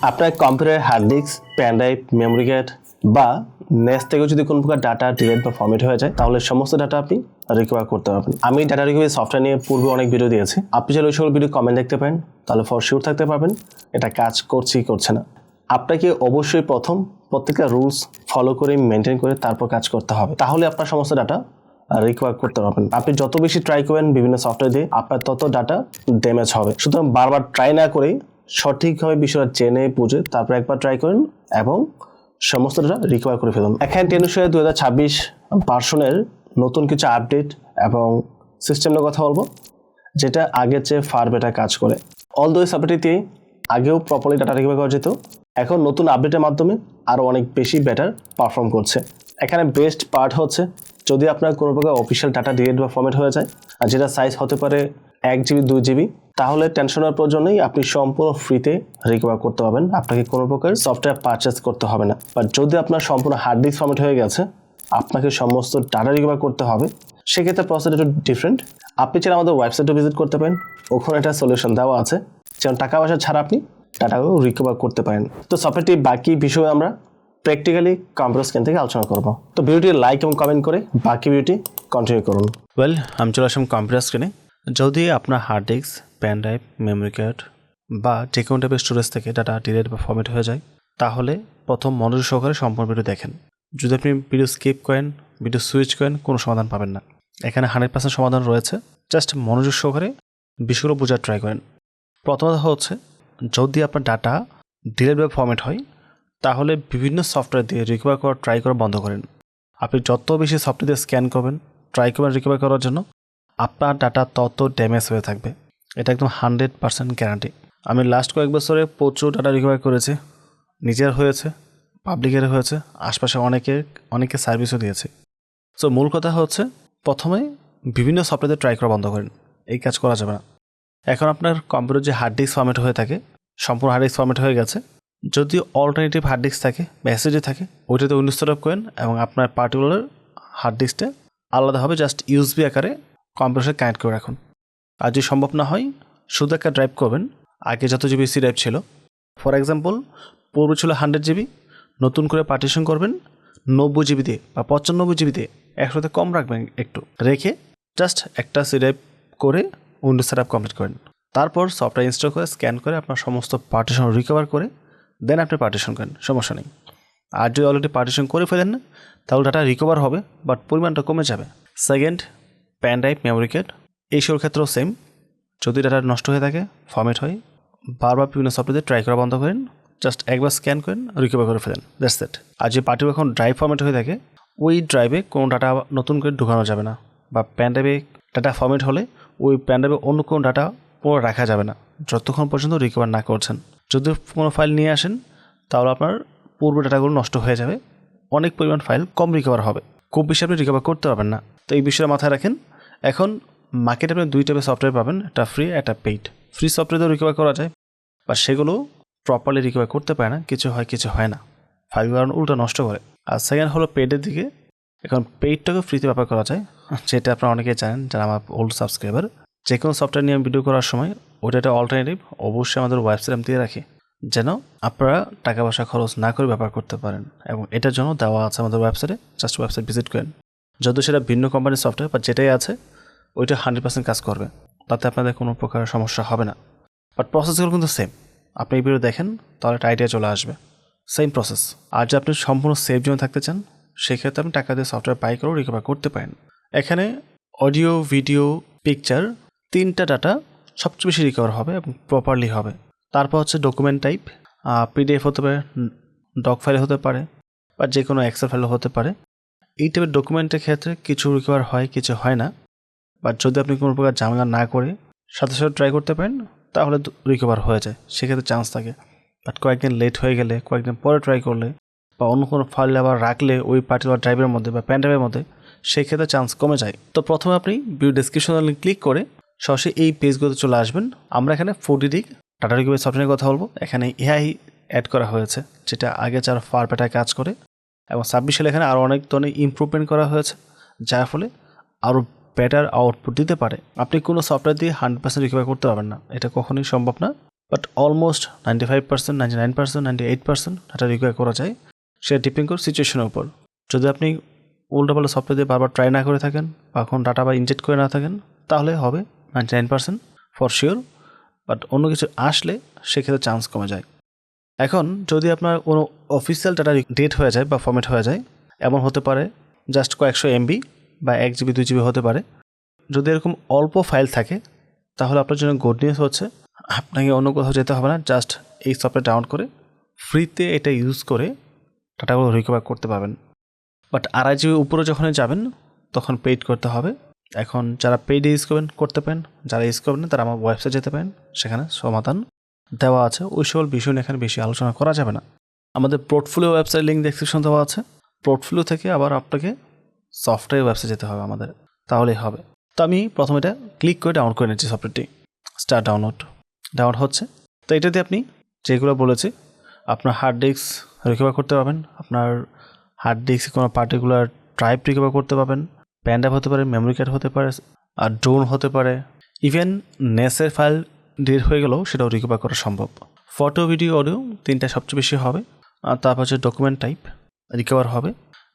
আপনার কম্পিউটারের hard disk, pen drive, memory card বা নেস থেকেও যদি কোনো প্রকার ডাটা ডিলিট বা ফরম্যাট হয়ে যায় তাহলে সমস্ত ডাটা আপনি রিকভার করতে পারবেন। আমি ডাটা রিকভারি সফটওয়্যার নিয়ে পূর্বে অনেক ভিডিও দিয়েছি, আপনি চাইলে ওই সকল ভিডিও কমেন্ট দেখতে পারেন, তাহলে ফর শিওর থাকতে পারবেন এটা কাজ করছে কি করছে না। আপনাকে অবশ্যই প্রত্যেকটা রুলস ফলো করে মেনটেন করে তারপর কাজ করতে হবে, তাহলে আপনার সমস্ত ডাটা রিকভার করতে পারবেন। আপনি যত বেশি ট্রাই করবেন বিভিন্ন সফটওয়্যার দিয়ে আপনার তত ডাটা ড্যামেজ হবে। সুতরাং বারবার ট্রাই না করে সঠিকভাবে বিষয়টা জেনে বুঝে তারপর একবার ট্রাই করেন এবং সমস্ত ডাটা রিকভার করে ফেলুন। এখানে টেনুশিয়া 2026 ভার্সনের নতুন কিছু আপডেট এবং সিস্টেম নিয়ে কথা বলবো, যেটা আগের চেয়ে ফার বেটার কাজ করে। অল দো সাপোর্টে আগেও প্রপারলি ডাটা রিকভার করা যেত, এখন নতুন আপডেটের মাধ্যমে আরও অনেক বেশি বেটার পারফর্ম করছে। এখানে বেস্ট পার্ট হচ্ছে যদি আপনার কোনো প্রকার অফিসিয়াল ডাটা ডিলিট বা ফরম্যাট হয়ে যায় আর যেটা সাইজ হতে পারে 1 GB 2 GB, তাহলে টেনশনের প্রয়োজন নেই, আপনি সম্পূর্ণ ফ্রিতে রিকভার করতে পারবেন, আপনাকে কোনো প্রকার সফটওয়্যার পারচেস করতে হবে না। বাট যদি আপনার সম্পূর্ণ হার্ড ডিস্ক ফরম্যাট হয়ে গেছে আপনাকে সমস্ত ডাটা রিকভার করতে হবে, সেক্ষেত্রে প্রসেস একটু ডিফারেন্ট। আপনি চাইলে আমাদের ওয়েবসাইটও ভিজিট করতে পারেন, ওখানে একটা সলিউশন দেওয়া আছে যেমন টাকা পয়সা ছাড়া আপনি ডাটাও রিকভার করতে পারেন। তো সফটওয়্যারটি বাকি বিষয়ে আমরা প্র্যাকটিক্যালি কম্পিউটার স্ক্রিন থেকে আলোচনা করব। তো ভিডিওটি লাইক এবং কমেন্ট করে বাকি ভিডিওটি কন্টিনিউ করুন। আমি চলে আসলাম কম্পিউটার স্ক্রিনে। যদি আপনার hard disk, pen drive, memory card বা যে কোনো টাইপের স্টোরেজ থেকে ডাটা ডিলিট বা ফরম্যাট হয়ে যায় তাহলে প্রথম মনোযোগ সহকারে সম্পূর্ণ ভিডিও দেখেন। যদি আপনি ভিডিও স্কিপ করেন, ভিডিও সুইচ করেন, কোনো সমাধান পাবেন না। এখানে 100% সমাধান রয়েছে, জাস্ট মনোযোগ সহকারে বিষয়গুলো বোঝার ট্রাই করেন। প্রথমত হচ্ছে যদি আপনার ডাটা ডিলিট বা ফরম্যাট হয় তাহলে বিভিন্ন সফটওয়্যার দিয়ে রিকভার করা ট্রাই করা বন্ধ করেন। আপনি যত বেশি সফটওয়্যার দিয়ে স্ক্যান করবেন, ট্রাই করবেন রিকভার করার জন্য, আপনার ডাটা তত ড্যামেজ হয়ে থাকবে। এটা একদম 100% গ্যারান্টি। আমি লাস্ট কয়েক বছরে প্রচুর ডাটা রিকভার করেছি, নিজের হয়েছে, পাবলিকের হয়েছে, আশপাশে অনেকে সার্ভিসও দিয়েছে। সো মূল কথা হচ্ছে প্রথমে বিভিন্ন সফটওয়্যার ট্রাই করা বন্ধ করেন, এই কাজ করা যাবে না। এখন আপনার কম্পিউটার যে হার্ড ডিস্ক ফরম্যাট হয়ে থাকে, সম্পূর্ণ হার্ড ডিস্ক ফরম্যাট হয়ে গেছে, যদি অল্টারনেটিভ হার্ড ডিস্ক থাকে বা এসএসডি থাকে ওইটাতে ইনস্টল করেন এবং আপনার পার্টিকুলার হার্ড ডিস্কটা আলাদাভাবে জাস্ট ইউএসবি আকারে কম্পিউটারে কানেক্ট করে রাখুন। আর যদি সম্ভব না হয় শুধু একটা ড্রাইভ করবেন, আগে যত জিবি সি ড্রাইভ ছিল, ফর এক্সাম্পল পূর্বে ছিল 100 GB, নতুন করে পার্টিশন করবেন 90 GB দিয়ে বা 95 GB দিয়ে, একসাথে কম রাখবেন, একটু রেখে জাস্ট একটা সি ড্রাইভ করে উইন্ডোজ সেটআপ কমপ্লিট করেন। তারপর সফটওয়্যার ইনস্টল করে স্ক্যান করে আপনার সমস্ত পার্টিশন রিকভার করে দেন আপনি পার্টিশন করেন, সমস্যা নেই। আর যদি অলরেডি পার্টিশন করে ফেলেন না তাহলে ডাটা রিকভার হবে বাট পরিমাণটা কমে যাবে। Second, pen drive, memory card এইসবের ক্ষেত্রেও সেম। যদি ডাটা নষ্ট হয়ে থাকে, ফরম্যাট হয়, বারবার বিভিন্ন সফটওয়্যার ট্রাই করা বন্ধ করেন, জাস্ট একবার স্ক্যান করেন, রিকভার করে ফেলেন, দ্যাটস ইট। আর যে পার্টিকুলার এখন ড্রাইভ ফরম্যাট হয়ে থাকে ওই ড্রাইভে কোনো ডাটা নতুন করে ঢুকানো যাবে না, বা পেন ড্রাইভে ডাটা ফরম্যাট হলে ওই পেন ড্রাইভে অন্য কোনো ডাটা পুরো রাখা যাবে না যতক্ষণ পর্যন্ত রিকভার না করছেন। যদি কোনো ফাইল নিয়ে আসেন তাহলে আপনার পূর্ব ডাটাগুলো নষ্ট হয়ে যাবে, অনেক পরিমাণ ফাইল কম রিকভার হবে, খুব বেশি আপনি রিকভার করতে পারবেন না। তো এই বিষয়ে মাথায় রাখেন। এখন মার্কেটে আপনি 2 টাইপের সফটওয়্যার পাবেন, একটা ফ্রি, একটা পেইড। ফ্রি সফটওয়্যারও রিকভার করা যায় বা সেগুলো প্রপারলি রিকভার করতে পারে না, কিছু হয় না, ফাইলগুলো কারণ উল্টা নষ্ট করে। আর সেকেন্ড হলো পেইডের দিকে। এখন পেইডটাকে ফ্রিতে ব্যবহার করা যায়, যেটা আপনারা অনেকেই জানেন যারা আমার ওল্ড সাবস্ক্রাইবার। যে কোনো সফটওয়্যার নিয়ে ভিডিও করার সময় ওটা একটা অল্টারনেটিভ অবশ্যই আমাদের ওয়েবসাইট আমি দিয়ে রাখি, যেন আপনারা টাকা পয়সা খরচ না করে ব্যবহার করতে পারেন, এবং এটার জন্য দেওয়া আছে আমাদের ওয়েবসাইটে, জাস্ট ওয়েবসাইট ভিজিট করেন। যদি সেটা ভিন্ন কোম্পানির সফটওয়্যার বা যেটাই আছে ওইটা 100% কাজ করবে, তাতে আপনাদের কোনো প্রকার সমস্যা হবে না। বাট প্রসেসগুলো কিন্তু সেম, আপনি এই ভিডিও দেখেন তাহলে একটা আইডিয়া চলে আসবে, সেম প্রসেস। আর যদি আপনি সম্পূর্ণ সেফ জোনে থাকতে চান সেক্ষেত্রে আপনি টাকা দিয়ে সফটওয়্যার বাই করেও রিকভার করতে পারেন। এখানে অডিও, ভিডিও, পিকচার, 3টা ডাটা সবচেয়ে বেশি রিকভার হবে এবং প্রপারলি হবে। তারপর হচ্ছে ডকুমেন্ট টাইপ, পিডিএফ হতে পারে, ডক ফাইল হতে পারে, বা যে কোনো এক্সেল ফাইল হতে পারে। এই টাইপের ডকুমেন্টের ক্ষেত্রে কিছু রিকভার হয়, কিছু হয় না। বাট যদি আপনি কোনো প্রকার ঝামেলা না করে সাথে সাথে ট্রাই করতে পারেন তাহলে রিকভার হয়ে যায়, সেক্ষেত্রে চান্স থাকে। বাট কয়েকদিন লেট হয়ে গেলে, কয়েকদিন পরে ট্রাই করলে বা অন্য কোনো ফাইল আবার রাখলে ওই পার্টিকুলার ড্রাইভের মধ্যে বা পেন ড্রাইভের মধ্যে, সেই ক্ষেত্রে চান্স কমে যায়। তো প্রথমে আপনি ভিডিও ডেসক্রিপশনে লিঙ্ক ক্লিক করে সরাসরি এই পেজগুলোতে চলে আসবেন। আমরা এখানে 4D ডাটা রিকভারি সফটওয়্যারের কথা বলবো। এখানে এআই অ্যাড করা হয়েছে, যেটা আগে যারা ফার বেটার কাজ করে, এবং 26 সালে এখানে আরও অনেক ধরনের ইমপ্রুভমেন্ট করা হয়েছে, যার ফলে আরও বেটার আউটপুট দিতে পারে। আপনি কোনো সফটওয়্যার দিয়ে 100% রিকভার করতে পারবেন না, এটা কখনোই সম্ভব না। বাট অলমোস্ট 95%, 99%, 98% ডাটা রিকভার করা যায়। সেটা ডিপেন্ড করে সিচুয়েশনের উপর। যদি আপনি উল্টোপাল্টা সফটওয়্যার দিয়ে বারবার ট্রাই না করে থাকেন বা এখন ডাটা বা ইনজেক্ট করে না থাকেন, তাহলে হবে 99% ফর শিওর। বাট অন্য কিছু আসলে সেক্ষেত্রে চান্স কমে যায়। এখন যদি আপনার কোনো অফিসিয়াল ডাটা ডেট হয়ে যায় বা ফরম্যাট হয়ে যায়, এমন হতে পারে জাস্ট কয়েকশো এমবি বা 1 GB 2 GB হতে পারে। যদি এরকম অল্প ফাইল থাকে তাহলে আপনার জন্য গুড নিউজ হচ্ছে আপনাকে অন্য কোথাও যেতে হবে না, জাস্ট এই সফটওয়্যার ডাউনলোড করে ফ্রিতে এটা ইউজ করে ডাটাগুলো রিকভার করতে পারবেন। বাট 2.5 GB উপরে যখন যাবেন তখন পেইড করতে হবে। এখন যারা পেইড ইউজ করতে পারেন, যারা ইউজ করবেন না তারা আমার ওয়েবসাইট যেতে পারেন, সেখানে সমাধান দেওয়া আছে। ওই সকল বিষয় নিয়ে এখানে বেশি আলোচনা করা যাবে না। আমাদের পোর্টফোলিও ওয়েবসাইট লিঙ্ক ডেসক্রিপশন দেওয়া আছে। পোর্টফোলিও থেকে আবার আপনাকে সফটওয়্যার ওয়েবসাইট যেতে হবে আমাদের, তাহলেই হবে। তো আমি প্রথমে এটা ক্লিক করে ডাউনলোড করে নিচ্ছি সফটওয়্যারটি। স্টার্ট ডাউনলোড হচ্ছে। তো এটাতে আপনি যেগুলো বলেছি আপনার হার্ড ডিস্ক রিকভার করতে পারবেন, আপনার হার্ড ডিস্ক কোনো পার্টিকুলার ড্রাইভ রিকভার করতে পারবেন, প্যান ড্রাইভ হতে পারে, মেমোরি কার্ড হতে পারে, আর ড্রোন হতে পারে, ইভেন নেসের ফাইল ডিলিট হয়ে গেলেও সেটাও রিকভার করা সম্ভব। ফটো, ভিডিও, অডিও তিনটা সবচেয়ে বেশি হবে। আর তারপর হচ্ছে ডকুমেন্ট টাইপ রিকভার হবে।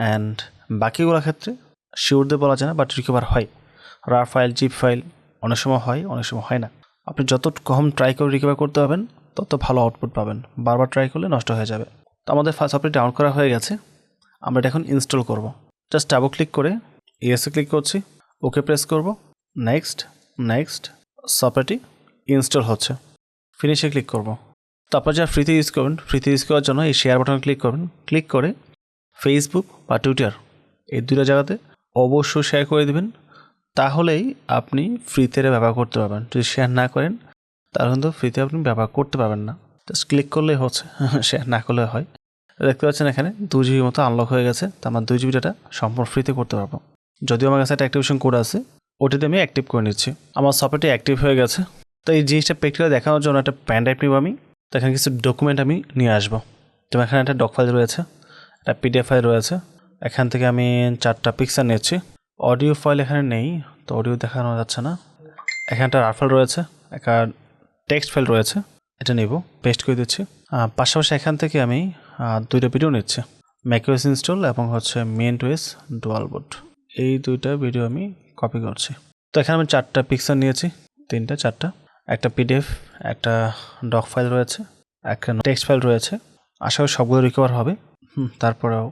অ্যান্ড বাকিগুলোর ক্ষেত্রে শিওর দিয়ে বলা যায় না, বাট রিকভার হয়। রার ফাইল, জিপ ফাইল অনেক সময় হয়, অনেক সময় হয় না। আপনি যত কম ট্রাই করে রিকভার করতে পারবেন তত ভালো আউটপুট পাবেন। বারবার ট্রাই করলে নষ্ট হয়ে যাবে। তো আমাদের সফটওয়্যার ডাউনলোড করা হয়ে গেছে, আমরা এটা এখন ইনস্টল করব। জাস্ট ডাবল ক্লিক করে ইয়েসে ক্লিক করছি, ওকে প্রেস করব, নেক্সট সফটওয়্যারটি ইনস্টল হচ্ছে, ফিনিশে ক্লিক করব। তারপর যা ফ্রিতে ইউজ করবেন, ফ্রিতে ইউজ করার জন্য এই শেয়ার বাটনে ক্লিক করবেন। ক্লিক করে ফেসবুক বা টুইটার এই দুটো জায়গাতে অবশ্যই শেয়ার করে দেবেন, তাহলেই আপনি ফ্রিতে ব্যবহার করতে পারবেন। যদি শেয়ার না করেন তাহলে কিন্তু ফ্রিতে আপনি ব্যবহার করতে পারবেন না। জাস্ট ক্লিক করলেই হচ্ছে, শেয়ার না করলে হয়। দেখতে পাচ্ছেন এখানে 2 GB মতো আনলক হয়ে গেছে। তো আমার 2 GB ডাটা সম্পূর্ণ ফ্রিতে করতে পারবো। যদিও আমার কাছে একটা অ্যাক্টিভেশন কোড আছে, ওটিতে আমি অ্যাক্টিভ করে নিচ্ছি। আমার সফটওয়্যারটি অ্যাক্টিভ হয়ে গেছে। তো এই জিনিসটা প্র্যাকটিক্যালি দেখানোর জন্য একটা প্যান ড্রাইভ নিব আমি। তো এখানে কিছু ডকুমেন্ট আমি নিয়ে আসবো। তো এখানে একটা ডক ফাইল রয়েছে, একটা পিডিএফ ফাইল রয়েছে। এখান থেকে আমি 4টা পিকচার নিচ্ছি। অডিও ফাইল এখানে নেই, তো অডিও দেখানো যাচ্ছে না। এখানে একটা রার ফাইল রয়েছে, একটা টেক্সট ফাইল রয়েছে, এটা নিব, পেস্ট করে দিচ্ছি। পাশাপাশি এখান থেকে আমি 2টা ভিডিও নিচ্ছি, ম্যাকওএস ইনস্টল এবং হচ্ছে মেন্টওএস ডুয়াল বুট। এই 2টা ভিডিও আমি কপি করছি। তো এখানে আমি 4টা পিকচার নিয়েছি, 4টা, একটা পিডিএফ, একটা ডক ফাইল রয়েছে, একটা টেক্সট ফাইল রয়েছে। আশা করি সবগুলো রিকভার হবে। তারপরেও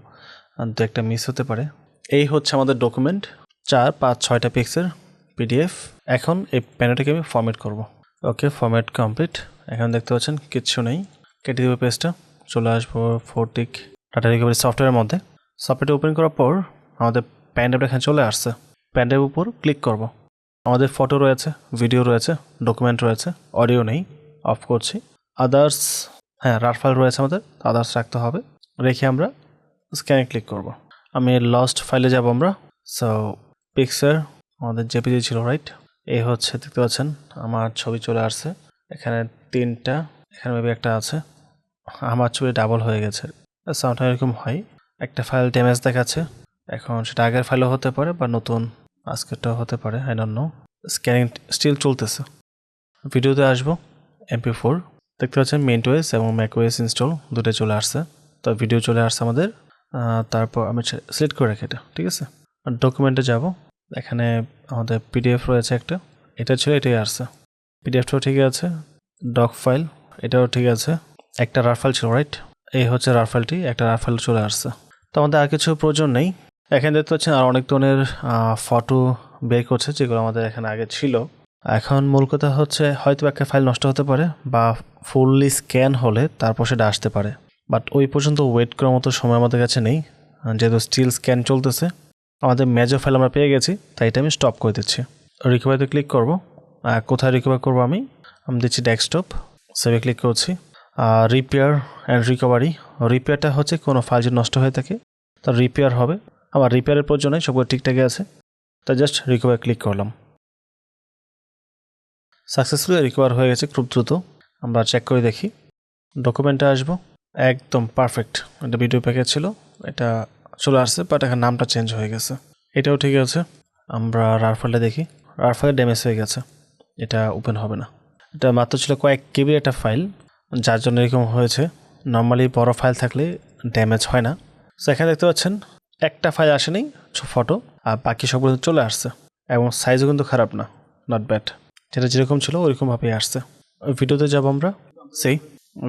2-একটা মিস হতে পারে। এই হচ্ছে আমাদের ডকুমেন্ট, 4, 5, 6টা পিক্সেল পিডিএফ। এখন এই প্যানেলটাকে আমি ফরম্যাট করব। ওকে, ফরম্যাট কমপ্লিট। এখন দেখতে পাচ্ছেন কিচ্ছু নেই, কেটে দেবো পেজটা। চলে আসবো ফোরটিক ডাটা রিকভারি সফটওয়্যারের মধ্যে। সফটওয়্যারটা ওপেন করার পর আমাদের প্যান ড্রাইভটা এখানে চলে আসছে। প্যান ড্রাইভের উপর ক্লিক করব। আমাদের ফটো রয়েছে, ভিডিও রয়েছে, ডকুমেন্ট রয়েছে, অডিও নেই, অফ করছি। আদার্স, হ্যাঁ রার ফাইল রয়েছে, আমাদের আদার্স রাখতে হবে। রেখে আমরা স্ক্যানে ক্লিক করব। আমি লস্ট ফাইলে যাব আমরা। সো পিকচার আমাদের জেপিজি ছিল, রাইট? এই হচ্ছে, দেখতে পাচ্ছেন আমার ছবি চলে আসছে। এখানে 3টা, এখানে মেবি একটা আছে। আমার ছবি ডাবল হয়ে গেছে, সাউন্ডটা এরকম হয়। একটা ফাইল ড্যামেজ দেখাচ্ছে। এখন সেটা আগের ফাইলও হতে পারে বা নতুন আজকেরটাও হতে পারে, I don't know. Scanning still চলতেছে। ভিডিওতে আসবো, MP4 দেখতে পাচ্ছেন মেন্টওএস এবং ম্যাকওএস ইনস্টল দুটোই চলে আসছে। তো ভিডিও চলে আসছে আমাদের। তারপর আমি সিলেক্ট করে রাখি এটা, ঠিক আছে। ডকুমেন্টে যাব, এখানে আমাদের পিডিএফ রয়েছে একটা, এটা ছিল, এটাই আসছে। পিডিএফটাও ঠিক আছে, ডক ফাইল এটাও ঠিক আছে, একটা রার ফাইল ছিল, রাইট? এই হচ্ছে রার ফাইলটি, একটা রার ফাইল চলে আসছে। তো আমাদের আর কিছু প্রয়োজন নেই। এখানে দেখতে পাচ্ছেন আর অনেক ধরনের ফটো বের করছে, যেগুলো আমাদের এখানে আগে ছিল। এখন মূল কথা হচ্ছে হয়তো একটা ফাইল নষ্ট হতে পারে বা ফুললি স্ক্যান হলে তারপর সেটা আসতে পারে, বাট ওই পর্যন্ত ওয়েট করার মতো সময় আমাদের কাছে নেই, যেহেতু স্টিল স্ক্যান চলতেছে। আমাদের মেজর ফাইল আমরা পেয়ে গেছি, তাই এটা আমি স্টপ করে দিচ্ছি। রিকভারিতে ক্লিক করব। কোথায় রিকভার করবো আমি দিচ্ছি ডেস্কটপ, সেভে ক্লিক করছি। রিপেয়ার অ্যান্ড রিকভারি, রিপেয়ারটা হচ্ছে কোনো ফাইল যদি নষ্ট হয়ে থাকে তার রিপেয়ার হবে। আমার রিপেয়ারের প্রয়োজন নেই, সবগুলো ঠিকঠাকই আছে, তাই জাস্ট রিকভার ক্লিক করলাম। সাকসেসফুলি রিকভার হয়ে গেছে খুব দ্রুত। আমরা চেক করে দেখি। ডকুমেন্টে আসবো, একদম পারফেক্ট। এটা ভিডিও প্যাকেজ ছিল, এটা চলে আসছে, বাট এখন নামটা চেঞ্জ হয়ে গেছে। এটাও ঠিক আছে। আমরা রার ফাইলটা দেখি, রার ফাইল ড্যামেজ হয়ে গেছে, এটা ওপেন হবে না। এটা মাত্র ছিল কয়েক কেবির একটা ফাইল, যার জন্য এরকম হয়েছে। নর্মালি বড় ফাইল থাকলে ড্যামেজ হয় না। সো এখানে দেখতে পাচ্ছেন একটা ফাইল আসেনি ফটো, আর বাকি সবগুলো চলে আসছে এবং সাইজও কিন্তু খারাপ না, নট ব্যাড। যেটা যেরকম ছিল ওইরকমভাবেই আসছে। ওই ভিডিওতে যাব আমরা, সেই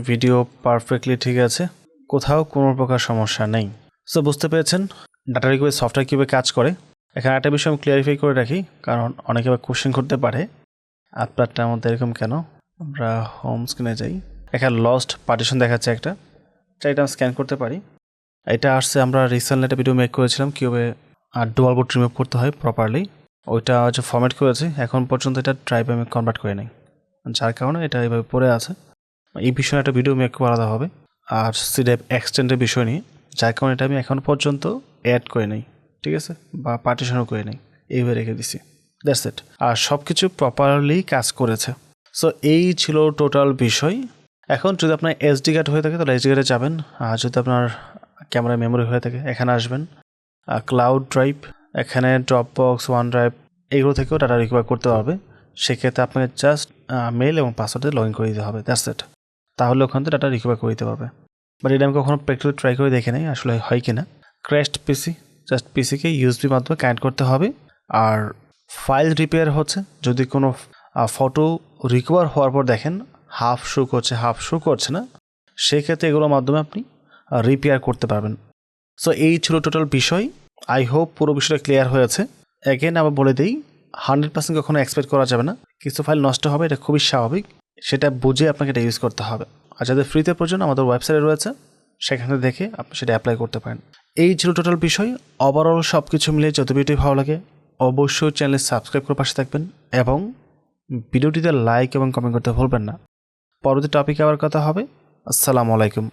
ভিডিও পারফেক্টলি ঠিক আছে, কোথাও কোনো প্রকার সমস্যা নেই। সো বুঝতে পেরেছেন ডাটা রিকভারি সফটওয়্যার কীভাবে কাজ করে। এখানে একটা বিষয় আমি ক্লিয়ারিফাই করে রাখি, কারণ অনেকে আবার কোশ্চেন করতে পারে আপনারটার মধ্যে এরকম কেন। আমরা হোম স্ক্রিনে যাই, এখানে লস্ট পার্টিশন দেখাচ্ছে একটা, এটা স্ক্যান করতে পারি। এটা আসছে, আমরা রিসেন্টলি একটা ভিডিও মেক করেছিলাম কীভাবে ডুয়াল বুট রিমুভ করতে হয় প্রপারলি, ওইটা হচ্ছে ফরম্যাট করেছি। এখন পর্যন্ত এটা ড্রাইভে আমি কনভার্ট করে নিই, যার কারণে এটা এইভাবে পড়ে আছে। এই বিষয়ে একটা ভিডিও মেক করা হবে। আর সিডেপ এক্সটেন্ডের বিষয় নিয়ে, যার কারণে এটা আমি এখন পর্যন্ত অ্যাড করে নিই, ঠিক আছে, বা পার্টিশনও করে নিই, এইভাবে রেখে দিছি। That's it. আর সব কিছু প্রপারলি কাজ করেছে। সো এই ছিল টোটাল বিষয়। এখন যদি আপনার এসডি কার্ড হয়ে থাকে তাহলে এসডি কার্ডে যাবেন, আর যদি আপনার ক্যামেরা মেমোরি হয়ে থাকে এখানে আসবেন, ক্লাউড ড্রাইভ, এখানে ড্রপবক্স, ওয়ান ড্রাইভ, এগুলো থেকেও ডাটা রিকভার করতে পারবে। সেক্ষেত্রে আপনাকে জাস্ট মেল এবং পাসওয়ার্ডে লগ ইন করে দিতে হবে, দ্যাটস ইট। তাহলে ওখান থেকে ডাটা রিকভার করে দিতে পারবে। বাট এটা আমি কখনো প্র্যাকটিক্যালি ট্রাই করে দেখে নেই আসলে হয় কি না। ক্র্যাশড পিসি, জাস্ট পিসিকে ইউএসবি মাধ্যমে কানেক্ট করতে হবে। আর ফাইল রিপেয়ার হচ্ছে, যদি কোনো ফটো রিকভার হওয়ার পর দেখেন হাফ শো করছে, হাফ শো করছে না, সেক্ষেত্রে এগুলোর মাধ্যমে আপনি রিপেয়ার করতে পারবেন। সো এই ছিল টোটাল বিষয়। আই হোপ পুরো বিষয়টা ক্লিয়ার হয়েছে। অ্যাগেন আবার বলে দিই, 100% কখনো এক্সপেক্ট করা যাবে না, কিছু ফাইল নষ্ট হবে, এটা খুবই স্বাভাবিক, সেটা বুঝে আপনাকে এটা ইউজ করতে হবে। আর যাদের ফ্রিতে প্রয়োজন আমাদের ওয়েবসাইটে রয়েছে, সেখানে দেখে আপনি সেটা অ্যাপ্লাই করতে পারেন। এই ছিল টোটাল বিষয়। ওভারঅল সব কিছু মিলিয়ে যত ভিডিওটি ভালো লাগে অবশ্যই চ্যানেল সাবস্ক্রাইব করে পাশে থাকবেন এবং ভিডিওটিতে লাইক এবং কমেন্ট করতে ভুলবেন না। পরবর্তী টপিকে আবার কথা হবে। আসসালামু আলাইকুম।